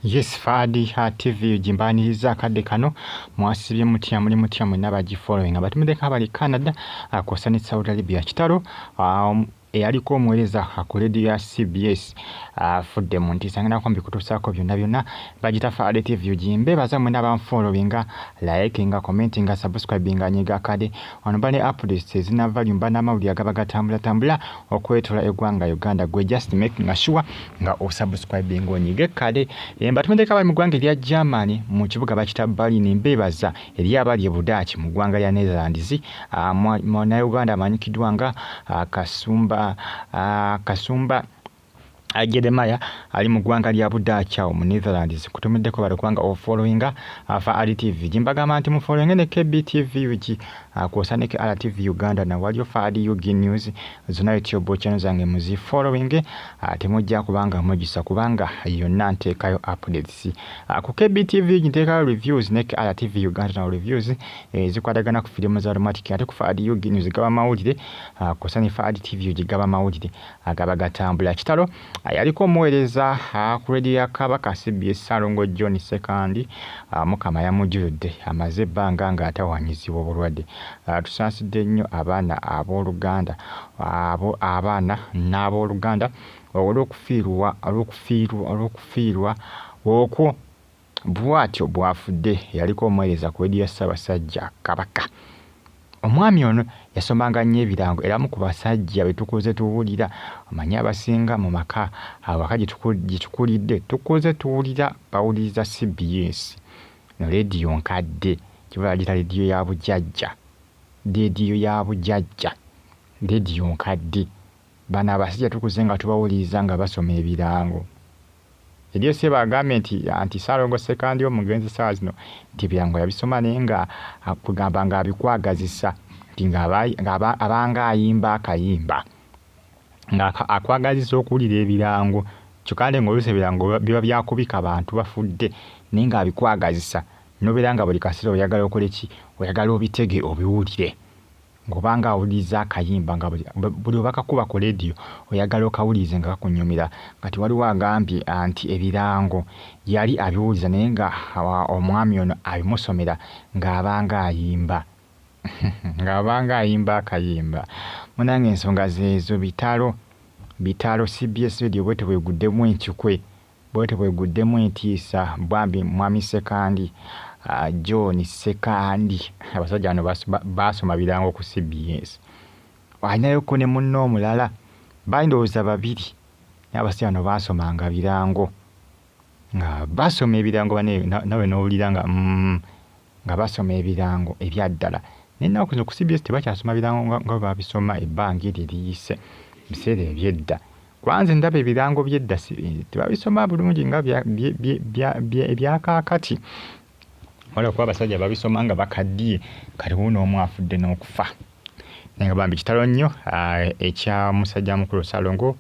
Yes, Fadi ha TV jimbaniriza akadde kano mwasibye mutya muli mutya mwenna bagifollowing abatumideko abali Canada akosa ne Saudi Arabia Kitalo eyaliko omuweereza ku radio ya CBS Afudde mu Ntiisa ngenda kwambi kutusaako byonna bagita Fadi TV jimbe baza mwenna banfollowinga likinga commentinga subscribinga nyiga kade ono bane updates ezina volume bana mawuli agabagatambula okwetola eggwanga Uganda gwe just making sure nga osubscribing onyige kade batumideko abali mu ggwanga erya Germany mu kibuga bakita Berlin mbebaza eri abali e Budaaki mu ggwanga lya Netherlands mwana Uganda amanyikiddwa nga Kasumba Jeremiah ali mu ggwanga lya Budaaki mu Netherlands kutumiddeko bali kubanga ofollowinga fa RTV jimbagamba nti mu following ne KBTV wiki kwosa ne RTV Uganda na waliyo fa UG News zonna YouTube channel zange muzi following temujja kubanga mujisa kubanga yonna nteekayo updates ku KBTV nteekayo reviews ne RTV Uganda na reviews zikwatagana ku filimu za romantic ate ku fa UG News gaba mawulire kwosa ne fa TV gaba mawulire agaba gatambula Kitalo yaliko omuweereza ku radio ya CBS Salongo John II mukama yamujjudde amaze ebbanga nga atawanyizibwa obulwadde tusasidde nnyo abaana abooluganda abaana n'abooluganda olw'okufiirwa okwo bwatyo bwafudde yaliko omuweereza ku radio ya Ssaabasajja Kabaka. Omwami ono yasomanga nnyo ebirango era mu ku basajja betukoze tuwulira amanyi abasinga mu maka awaka gitukulidde tukoze tuwulira bawuliriza CBS no radio nkadde kiba gita radio ya bujjajja radio nkadde bana abasajja tukuze nga tubawuliriza nga basoma ebirango Ediyo se bagambe nti Salongo sekandi omugenzi sawa zino nti ebirango yabisoma naye nga kugamba nga abikwagazisa nti abanga ayimba akayimba nga akwagazisa okuwulira ebirango kyokande ng'oluusi ebirango biba byakubika abantu bafudde naye nga abikwagazisa nobeera nga buli kaseera oyagala okole ki oyagala obitege obiwulire ng'obanga awuliriza akayimba nga buli obakakuba ku leediyo oyagala okawulirize nga kakunyumira kati waliwo agambye nti ebirango yali abiwuliza naye nga omwami ono abimusomera ng'abanga ayimba akayimba munange ensonga zeezo bitalo CBS radio bwete bweguddemu enkyukwe bwete bweguddemu Ntiisa Bambi mwami sekandi John sekandi abasajja bano basoma birango ku CBS wanyayoko ne munno omulala bandowooza babiri n'abasajja bano basomanga birango nga basoma ebirango nawe n'owulira nga basoma ebirango ebyaddala n'ennaku zino ku CBS tebakyasoma birango nga babisoma ebbanga eryo eriyise biseera ebyedda kwanze ndaba ebirango byedda tebabisoma bulungi nga ebyakaakati wala kuba abasajja babisoma nga bakaddiye kati wuno omu afudde n'okufa naye Bambi kitalo nnyo ekya musajja mukulu Salongo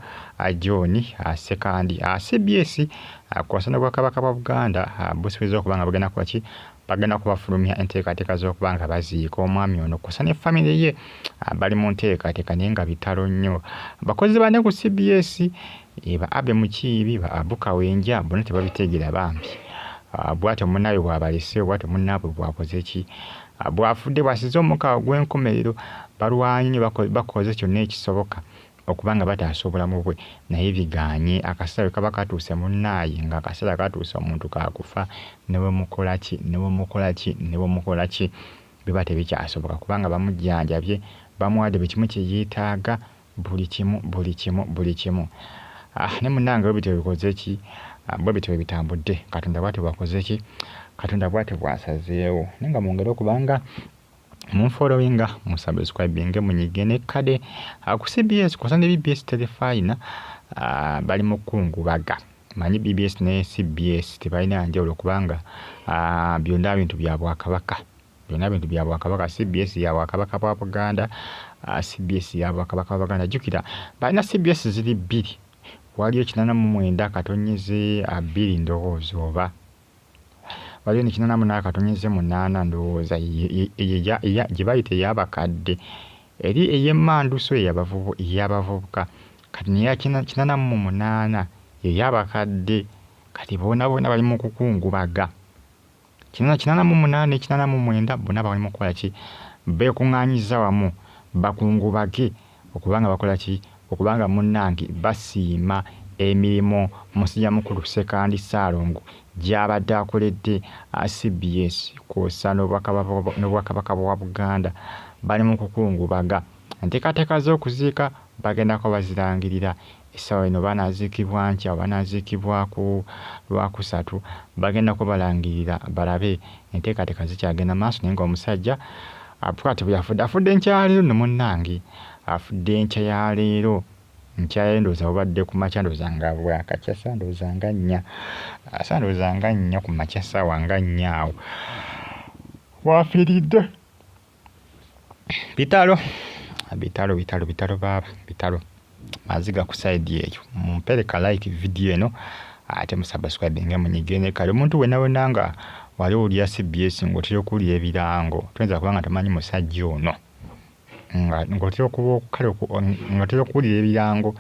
John sekandi CBS kwasana gwa Kabaka bwa Buganda busibiza okubanga bagenda kubafulumya enteekateeka z'okubanga baziika omwami ono kwasa ne famire ye bali mu nteekateeka naye nga bitalo nnyo bakozi bane ku CBS ba Abe Mukiibi ba Abuka Wenja bonna tebabiteegera Bambi bwatyo munnaabwe bwabalese bwatyo munnaabwe bwakoze ki bwafudde bwasize omukaaga gw'enkomerero balwanyi bakoze kyonna ekisoboka okubanga bataasa obulamu bwe naye biganye akaseera bwe kaba katuuse munnaaye nga akaseera katuuse omuntu kakufa ne bwe mukola ki biba tebikyasoboka kubanga bamujjanjabye bamuwadde buli kimu kye yeetaaga buli kimu ne munnange bwe bityo bikoze ki bwe bityo bitambudde Katonda bwatyo bwakoze ki Katonda bwatyo bwasazeewo naye nga mwongere okubanga munfollowinga musubscribing munyige ne kade ku CBS kwasa ne BBS telefayina bali mu kungubaga manyi BBS ne CBS tebalina njawulo kubanga byonna bintu bya Bwakabaka CBS ya Bwakabaka bwa Buganda CBS ya Bwakabaka bwa Buganda jukira balina CBS ziri bbiri waliyo 89 ndowooza oba waliyo ne 88 ndowooza gye bayita ey'abakadde eri ey'emmanduso ey'abavubuka kati neya 88 ey'abakadde kati bona bali mu kukungubaga 88 bona bali mu kukola ki beekuŋŋaanyiza wamu bakungubage okubanga bakola ki okubanga munnange basiima emirimu musajja mukulu Sekandi Ssaalongo gy'abadde akoledde CBS kw'ossa n'Obwakabaka bwa Buganda bali mu kukungubaga enteekateeka z'okuziika bagendako bazirangirira essaawa eno banaaziikibwa nkya banaaziikibwa ku Lwakusatu bagendako balangirira balabe enteekateeka zikyagenda maaso naye ng'omusajja bwe afudde nkya leero nno munnange afudde nkya ya leero ndowooza obadde ku makya ndowooza nga bwakakya sandowooza nga nnya ku makya ssaawa nga nnya awo wafiiridde bitalo baaba Maziiga ku sayidi eyo mumpereka like video eno ate musubscribinge munyigene kale omuntu wena nga wali olya CBS ng'otera okuwulira ebirango tuyinza kuba nga tamanyi musajja ono ng'otera okuwulira ebirango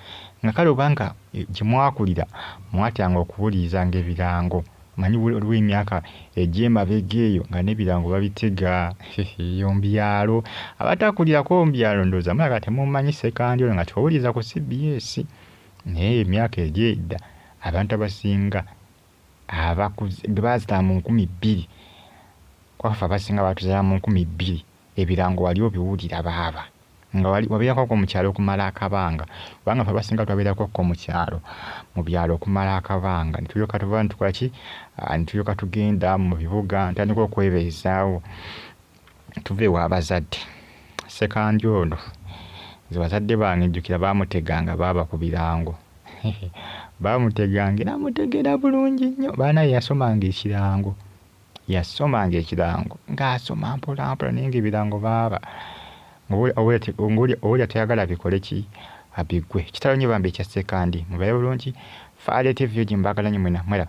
nga kale obanga gye mwakulira mwatyanga okuwulirizanga ebirango manyi waliwo emyaka egy'emabega eyo nga n'ebirango babitega mu byalo abatakulirako mu byalo ndowooza mulaga temumanyi Sekandi ono nga tewawuliriza ku CBS naye emyaka egy'edda abantu abasinga abakuze baazita mu 2000 kwafa abasinga batuzaala mu 2000 ebirango wali obiwulira baaba nga wabeerako mu kyalo okumala akabanga kubanga fe abasinga twabeerako mu kyalo mu byalo okumala akabanga netulyoka tuba nitukola ki netulyoka tugenda mu bibuga ntandika okwebeezaawo tuve w'abazadde Sekandi ono nze bazadde bange njjukira baamuteganga baaba ku birango baamuteganga namutegera bulungi nnyo baana yasomanga ekirango ng'asoma mpolampola naye ng'ebirango baaba owulira tayagala bikole ki abigwe kitalo nnyo Bambi ekya Sekandi mubeere bulungi Afudde TV gye mbagala nnyo mwena